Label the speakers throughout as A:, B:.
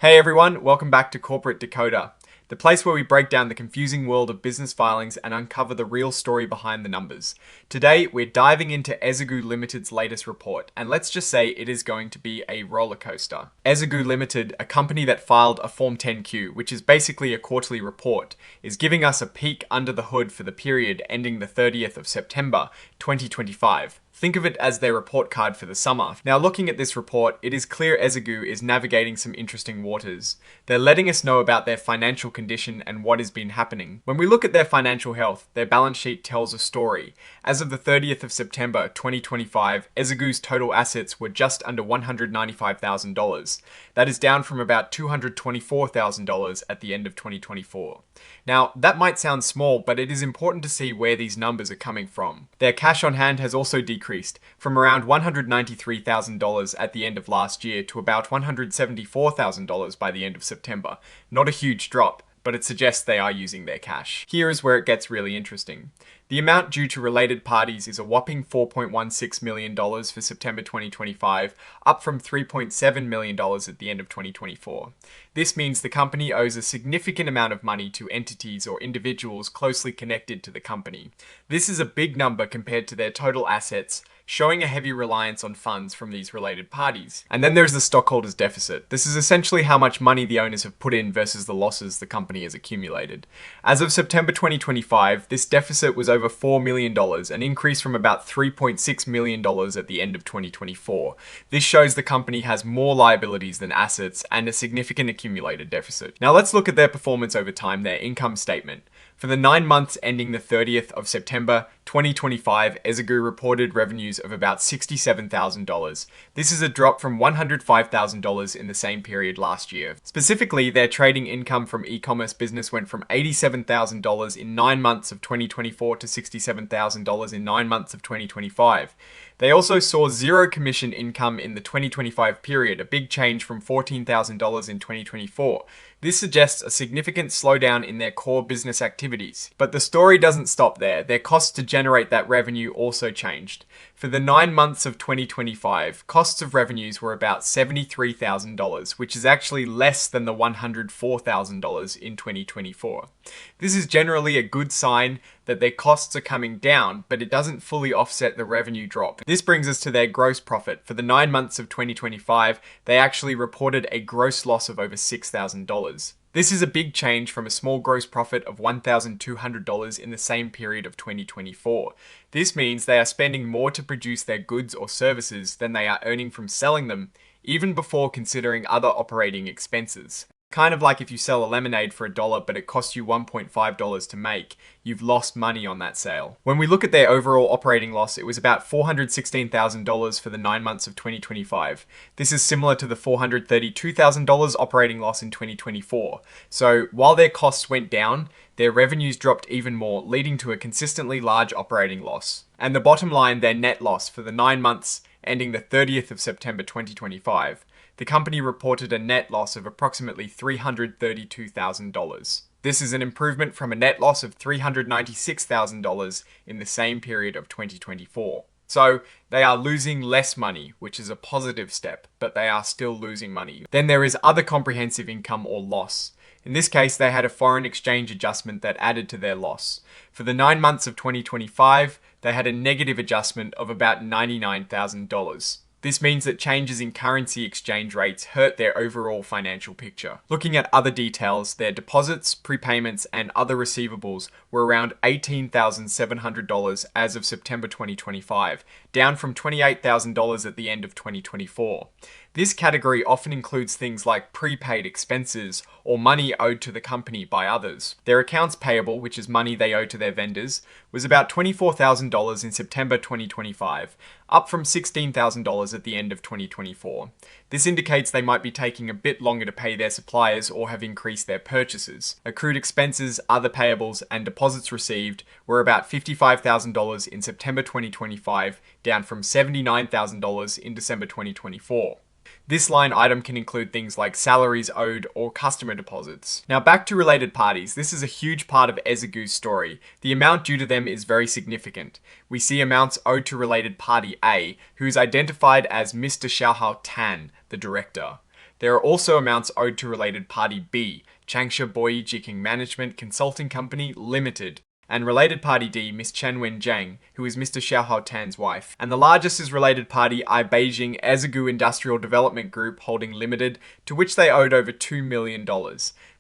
A: Hey everyone, welcome back to Corporate Decoder, the place where we break down the confusing world of business filings and uncover the real story behind the numbers. Today, we're diving into Ezagoo Ltd's latest report, and let's just say it is going to be a roller coaster. Ezagoo Ltd, a company that filed a Form 10Q, which is basically a quarterly report, is giving us a peek under the hood for the period ending the 30th of September 2025. Think of it as their report card for the summer. Now, looking at this report, it is clear Ezagoo is navigating some interesting waters. They're letting us know about their financial condition and what has been happening. When we look at their financial health, their balance sheet tells a story. As of the 30th of September 2025, Ezagoo's total assets were just under $195,000. That is down from about $224,000 at the end of 2024. Now, that might sound small, but it is important to see where these numbers are coming from. Their cash on hand has also decreased from around $193,000 at the end of last year to about $174,000 by the end of September. Not a huge drop, but it suggests they are using their cash. Here is where it gets really interesting. The amount due to related parties is a whopping $4.16 million for September 2025, up from $3.7 million at the end of 2024. This means the company owes a significant amount of money to entities or individuals closely connected to the company. This is a big number compared to their total assets, showing a heavy reliance on funds from these related parties. And then there's the stockholders' deficit. This is essentially how much money the owners have put in versus the losses the company has accumulated. As of September 2025, this deficit was over $4 million, an increase from about $3.6 million at the end of 2024. This shows the company has more liabilities than assets and a significant accumulated deficit. Now let's look at their performance over time, their income statement. For the 9 months ending the 30th of September 2025, Ezagoo reported revenues of about $67,000. This is a drop from $105,000 in the same period last year. Specifically, their trading income from e-commerce business went from $87,000 in 9 months of 2024 to $67,000 in 9 months of 2025. They also saw zero commission income in the 2025 period, a big change from $14,000 in 2024. This suggests a significant slowdown in their core business activities. But the story doesn't stop there. Their costs to generate that revenue also changed. For the 9 months of 2025, costs of revenues were about $73,000, which is actually less than the $104,000 in 2024. This is generally a good sign that their costs are coming down, but it doesn't fully offset the revenue drop. This brings us to their gross profit. For the 9 months of 2025, they actually reported a gross loss of over $6,000. This is a big change from a small gross profit of $1,200 in the same period of 2024. This means they are spending more to produce their goods or services than they are earning from selling them, even before considering other operating expenses. Kind of like if you sell a lemonade for $1 but it costs you $1.5 to make, you've lost money on that sale. When we look at their overall operating loss, it was about $416,000 for the 9 months of 2025. This is similar to the $432,000 operating loss in 2024. So while their costs went down, their revenues dropped even more, leading to a consistently large operating loss. And the bottom line, their net loss for the 9 months ending the 30th of September 2025. The company reported a net loss of approximately $332,000. This is an improvement from a net loss of $396,000 in the same period of 2024. So they are losing less money, which is a positive step, but they are still losing money. Then there is other comprehensive income or loss. In this case, they had a foreign exchange adjustment that added to their loss. For the 9 months of 2025, they had a negative adjustment of about $99,000. This means that changes in currency exchange rates hurt their overall financial picture. Looking at other details, their deposits, prepayments, and other receivables were around $18,700 as of September 2025, down from $28,000 at the end of 2024. This category often includes things like prepaid expenses or money owed to the company by others. Their accounts payable, which is money they owe to their vendors, was about $24,000 in September 2025, up from $16,000 at the end of 2024. This indicates they might be taking a bit longer to pay their suppliers or have increased their purchases. Accrued expenses, other payables, and deposits received were about $55,000 in September 2025, down from $79,000 in December 2024. This line item can include things like salaries owed or customer deposits. Now back to related parties. This is a huge part of Ezagoo's story. The amount due to them is very significant. We see amounts owed to related party A, who is identified as Mr. Xiaohao Tan, the director. There are also amounts owed to related party B, Changsha Boyi Jiking Management Consulting Company Limited, and related party D, Miss Chen Wen Zhang, who is Mr. Xiao Hao Tan's wife. And the largest is related party I Beijing Ezagoo Industrial Development Group Holding Limited, to which they owed over $2 million.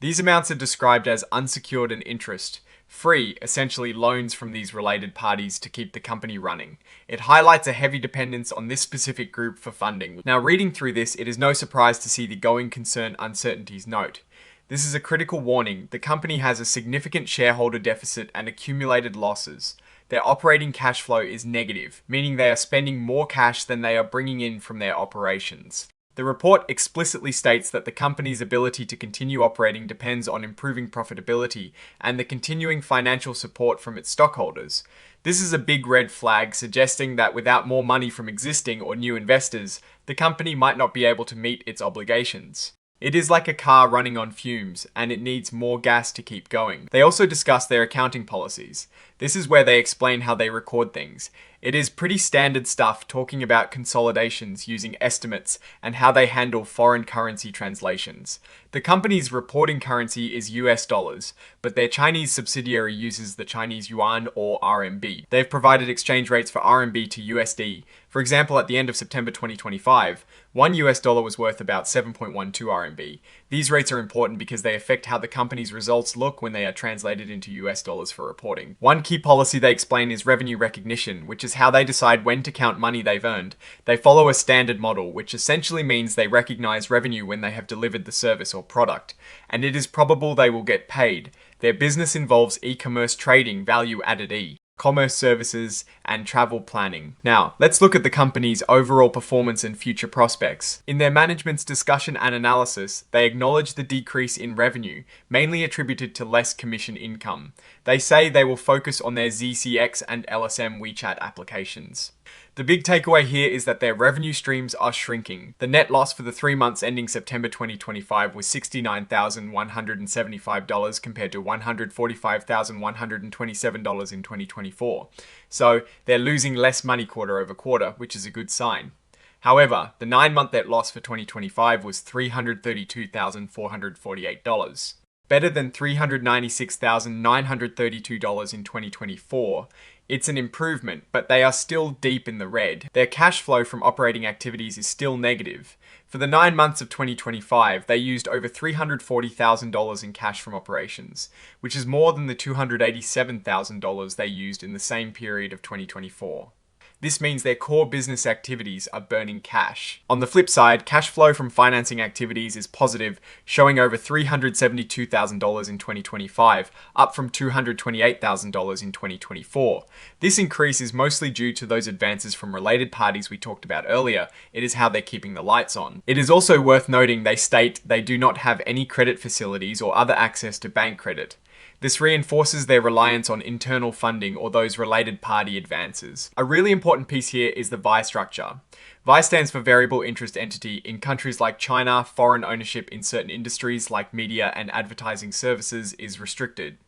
A: These amounts are described as unsecured and interest free, essentially loans from these related parties to keep the company running. It highlights a heavy dependence on this specific group for funding. Now, reading through this, it is no surprise to see the going concern uncertainties note. This is a critical warning. The company has a significant shareholder deficit and accumulated losses. Their operating cash flow is negative, meaning they are spending more cash than they are bringing in from their operations. The report explicitly states that the company's ability to continue operating depends on improving profitability and the continuing financial support from its stockholders. This is a big red flag, suggesting that without more money from existing or new investors, the company might not be able to meet its obligations. It is like a car running on fumes, and it needs more gas to keep going. They also discuss their accounting policies. This is where they explain how they record things. It is pretty standard stuff, talking about consolidations using estimates and how they handle foreign currency translations. The company's reporting currency is US dollars, but their Chinese subsidiary uses the Chinese yuan or RMB. They've provided exchange rates for RMB to USD. For example, at the end of September 2025, one US dollar was worth about 7.12 RMB. These rates are important because they affect how the company's results look when they are translated into US dollars for reporting. One key policy they explain is revenue recognition, which is how they decide when to count money they've earned. They follow a standard model, which essentially means they recognize revenue when they have delivered the service or product, and it is probable they will get paid. Their business involves e-commerce trading, value-added commerce services, and travel planning. Now, let's look at the company's overall performance and future prospects. In their management's discussion and analysis, they acknowledge the decrease in revenue, mainly attributed to less commission income. They say they will focus on their ZCX and LSM WeChat applications. The big takeaway here is that their revenue streams are shrinking. The net loss for the 3 months ending September 2025 was $69,175 compared to $145,127 in 2024. So they're losing less money quarter over quarter, which is a good sign. However, the 9-month net loss for 2025 was $332,448. Better than $396,932 in 2024. It's an improvement, but they are still deep in the red. Their cash flow from operating activities is still negative. For the 9 months of 2025, they used over $340,000 in cash from operations, which is more than the $287,000 they used in the same period of 2024. This means their core business activities are burning cash. On the flip side, cash flow from financing activities is positive, showing over $372,000 in 2025, up from $228,000 in 2024. This increase is mostly due to those advances from related parties we talked about earlier. It is how they're keeping the lights on. It is also worth noting they state they do not have any credit facilities or other access to bank credit. This reinforces their reliance on internal funding or those related party advances. A really important piece here is the VI structure. VI stands for Variable Interest Entity. In countries like China, foreign ownership in certain industries like media and advertising services is restricted.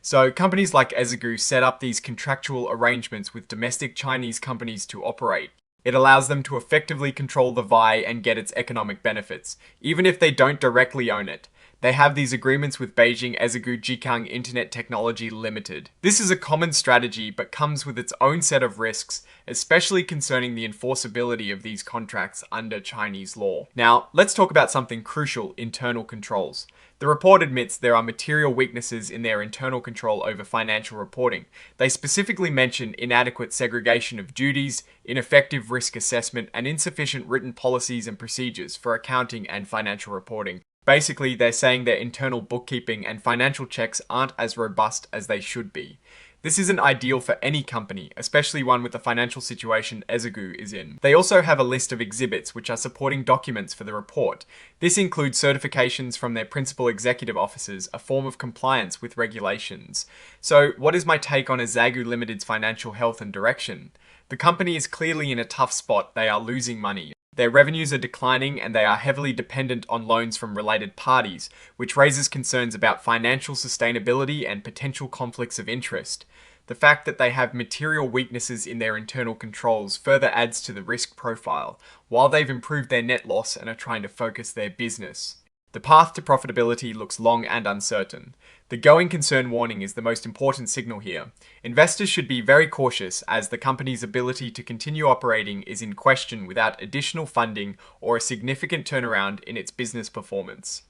A: So companies like Ezagoo set up these contractual arrangements with domestic Chinese companies to operate. It allows them to effectively control the VI and get its economic benefits, even if they don't directly own it. They have these agreements with Beijing Ezagoo Jikang Internet Technology Limited. This is a common strategy, but comes with its own set of risks, especially concerning the enforceability of these contracts under Chinese law. Now, let's talk about something crucial: internal controls. The report admits there are material weaknesses in their internal control over financial reporting. They specifically mention inadequate segregation of duties, ineffective risk assessment, and insufficient written policies and procedures for accounting and financial reporting. Basically, they're saying their internal bookkeeping and financial checks aren't as robust as they should be. This isn't ideal for any company, especially one with the financial situation Ezagoo is in. They also have a list of exhibits which are supporting documents for the report. This includes certifications from their principal executive officers, a form of compliance with regulations. So, what is my take on Ezagoo Limited's financial health and direction? The company is clearly in a tough spot. They are losing money. Their revenues are declining and they are heavily dependent on loans from related parties, which raises concerns about financial sustainability and potential conflicts of interest. The fact that they have material weaknesses in their internal controls further adds to the risk profile, while they've improved their net loss and are trying to focus their business. The path to profitability looks long and uncertain. The going concern warning is the most important signal here. Investors should be very cautious as the company's ability to continue operating is in question without additional funding or a significant turnaround in its business performance.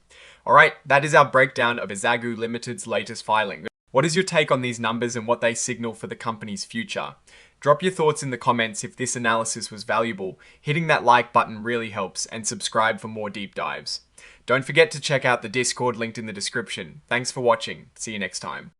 A: Alright, that is our breakdown of Ezagoo Ltd's latest filing. What is your take on these numbers and what they signal for the company's future? Drop your thoughts in the comments if this analysis was valuable. Hitting that like button really helps, and subscribe for more deep dives. Don't forget to check out the Discord linked in the description. Thanks for watching. See you next time.